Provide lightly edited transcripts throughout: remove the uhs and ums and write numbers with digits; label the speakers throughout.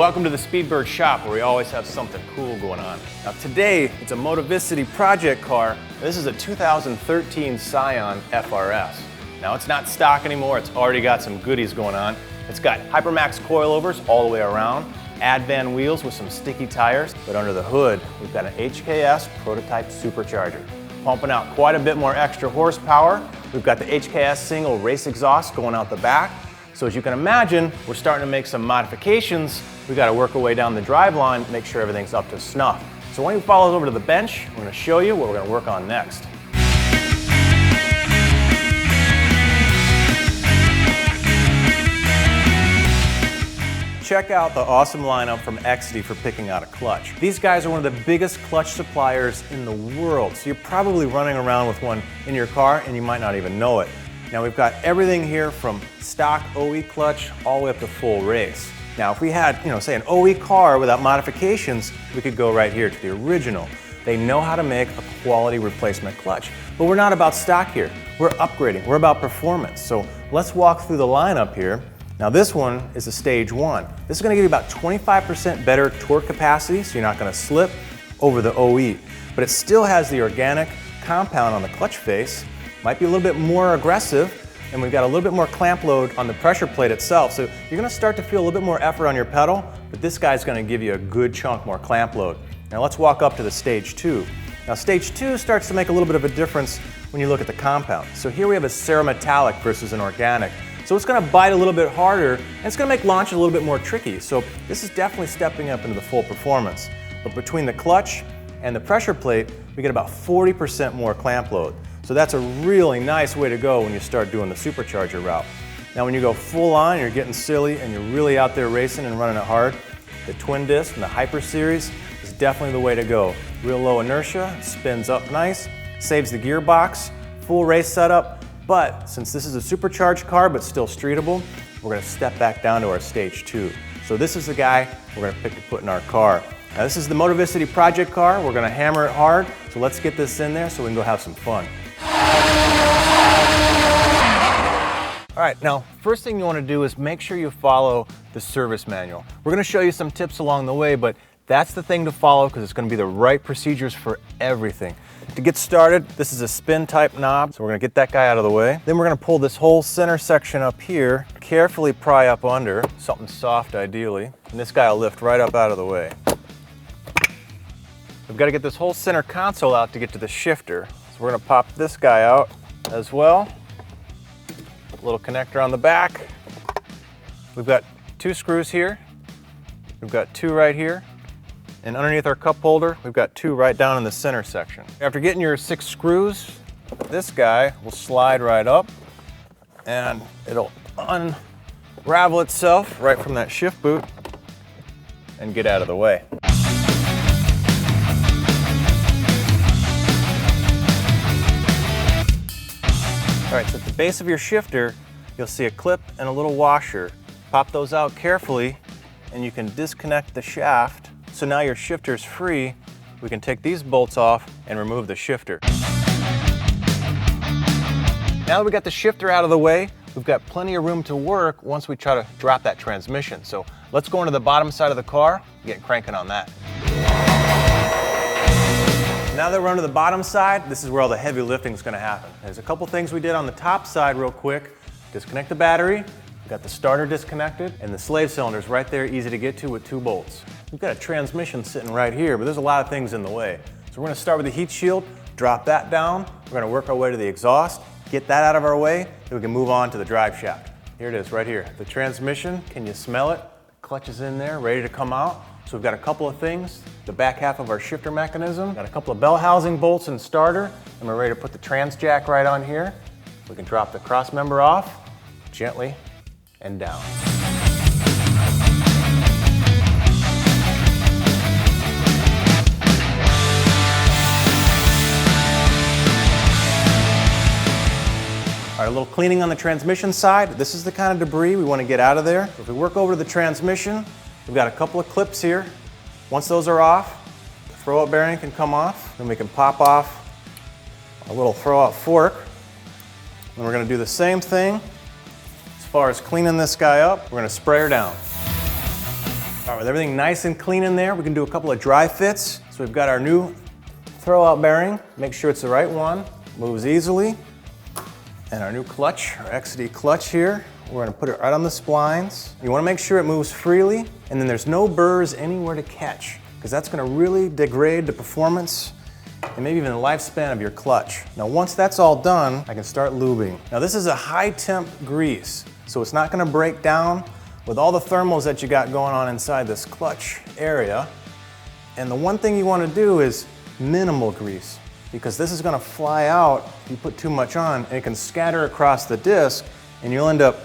Speaker 1: welcome to the Speedbird shop where we always have something cool going on. Now today, it's a Motivicity project car. This is a 2013 Scion FR-S. Now it's not stock anymore, it's already got some goodies going on. It's got Hypermax coilovers all the way around, Advan wheels with some sticky tires, but under the hood, we've got an HKS prototype supercharger. Pumping out quite a bit more extra horsepower. We've got the HKS single race exhaust going out the back. So as you can imagine, we're starting to make some modifications. We've got to work our way down the drive line, make sure everything's up to snuff. So why don't you follow us over to the bench? We're going to show you what we're going to work on next. Check out the awesome lineup from Exedy for picking out a clutch. These guys are one of the biggest clutch suppliers in the world, so you're probably running around with one in your car and you might not even know it. Now we've got everything here from stock OE clutch all the way up to full race. Now if we had, say an OE car without modifications, we could go right here to the original. They know how to make a quality replacement clutch. But we're not about stock here. We're upgrading. We're about performance. So let's walk through the lineup here. Now this one is a stage 1. This is going to give you about 25% better torque capacity, so you're not going to slip over the OE. But it still has the organic compound on the clutch face. Might be a little bit more aggressive, and we've got a little bit more clamp load on the pressure plate itself. So you're going to start to feel a little bit more effort on your pedal, but this guy's going to give you a good chunk more clamp load. Now let's walk up to the stage 2. Now stage 2 starts to make a little bit of a difference when you look at the compound. So here we have a cerometallic versus an organic. So it's going to bite a little bit harder, and it's going to make launch a little bit more tricky. So this is definitely stepping up into the full performance. But between the clutch and the pressure plate, we get about 40% more clamp load. So that's a really nice way to go when you start doing the supercharger route. Now when you go full on, you're getting silly and you're really out there racing and running it hard, the twin disc and the Hyper Series is definitely the way to go. Real low inertia, spins up nice, saves the gearbox, full race setup, but since this is a supercharged car but still streetable, we're going to step back down to our stage 2. So this is the guy we're going to pick to put in our car. Now this is the Motivicity project car. We're going to hammer it hard, so let's get this in there so we can go have some fun. All right, now first thing you want to do is make sure you follow the service manual. We're going to show you some tips along the way, but that's the thing to follow because it's going to be the right procedures for everything. To get started, this is a spin type knob, so we're going to get that guy out of the way. Then we're going to pull this whole center section up here, carefully pry up under, something soft ideally, and this guy will lift right up out of the way. We've got to get this whole center console out to get to the shifter. So we're going to pop this guy out as well. A little connector on the back. We've got 2 screws here. We've got 2 right here. And underneath our cup holder, we've got 2 right down in the center section. After getting your 6 screws, this guy will slide right up and it'll unravel itself right from that shift boot and get out of the way. All right, so at the base of your shifter, you'll see a clip and a little washer. Pop those out carefully and you can disconnect the shaft. So now your shifter's free. We can take these bolts off and remove the shifter. Now that we got the shifter out of the way, we've got plenty of room to work once we try to drop that transmission. So let's go into the bottom side of the car and get cranking on that. Now that we're onto the bottom side, this is where all the heavy lifting is going to happen. There's a couple things we did on the top side real quick. Disconnect the battery, we've got the starter disconnected, and the slave cylinder's right there, easy to get to with 2 bolts. We've got a transmission sitting right here, but there's a lot of things in the way. So we're going to start with the heat shield, drop that down, we're going to work our way to the exhaust, get that out of our way, then we can move on to the drive shaft. Here it is right here. The transmission, can you smell it? Clutch is in there, ready to come out. So we've got a couple of things. The back half of our shifter mechanism, got a couple of bell housing bolts and starter, and we're ready to put the trans jack right on here. We can drop the cross member off gently and down. All right, a little cleaning on the transmission side. This is the kind of debris we want to get out of there. So if we work over to the transmission, we've got a couple of clips here. Once those are off, the throw-out bearing can come off. Then we can pop off a little throw-out fork. And we're going to do the same thing as far as cleaning this guy up. We're going to spray her down. All right, with everything nice and clean in there, we can do a couple of dry fits. So we've got our new throwout bearing. Make sure it's the right one, moves easily. And our new clutch, our Exedy clutch here, we're gonna put it right on the splines. You wanna make sure it moves freely, and then there's no burrs anywhere to catch, because that's gonna really degrade the performance and maybe even the lifespan of your clutch. Now once that's all done, I can start lubing. Now this is a high temp grease, so it's not gonna break down with all the thermals that you got going on inside this clutch area. And the one thing you wanna do is minimal grease, because this is gonna fly out if you put too much on, and it can scatter across the disc, and you'll end up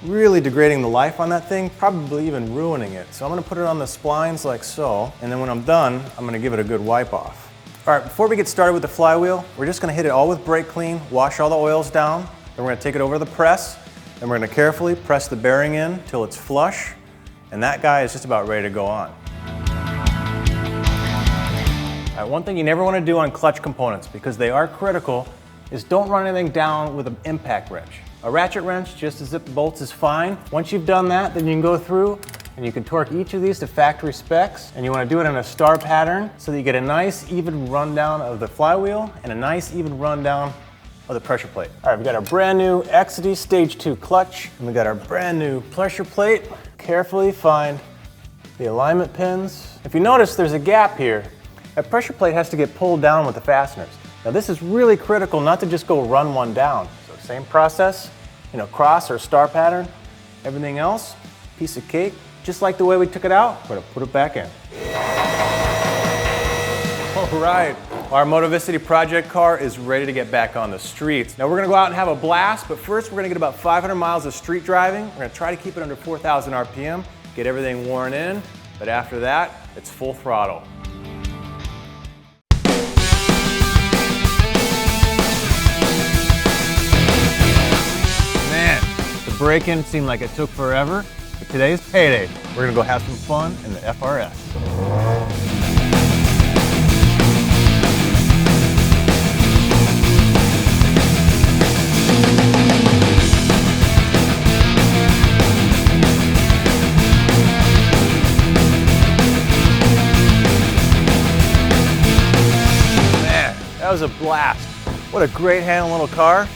Speaker 1: really degrading the life on that thing, probably even ruining it. So I'm gonna put it on the splines like so, and then when I'm done, I'm gonna give it a good wipe off. All right, before we get started with the flywheel, we're just gonna hit it all with brake clean, wash all the oils down, then we're gonna take it over to the press, and we're gonna carefully press the bearing in till it's flush, and that guy is just about ready to go on. All right, one thing you never wanna do on clutch components, because they are critical, is don't run anything down with an impact wrench. A ratchet wrench, just to zip the bolts, is fine. Once you've done that, then you can go through and you can torque each of these to factory specs, and you wanna do it in a star pattern so that you get a nice even rundown of the flywheel and a nice even rundown of the pressure plate. All right, we got our brand new Exedy Stage 2 clutch, and we got our brand new pressure plate. Carefully find the alignment pins. If you notice, there's a gap here. That pressure plate has to get pulled down with the fasteners. Now this is really critical not to just go run one down. So same process, cross or star pattern, everything else, piece of cake. Just like the way we took it out, we're gonna put it back in. All right, our Motivicity project car is ready to get back on the streets. Now we're gonna go out and have a blast, but first we're gonna get about 500 miles of street driving. We're gonna try to keep it under 4,000 RPM, get everything worn in, but after that, it's full throttle. Man, the break-in seemed like it took forever. But today's payday. We're gonna go have some fun in the FR-S. Man, that was a blast. What a great handling little car.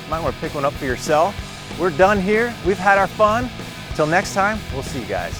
Speaker 1: You might want to pick one up for yourself. We're done here. We've had our fun. Until next time, we'll see you guys.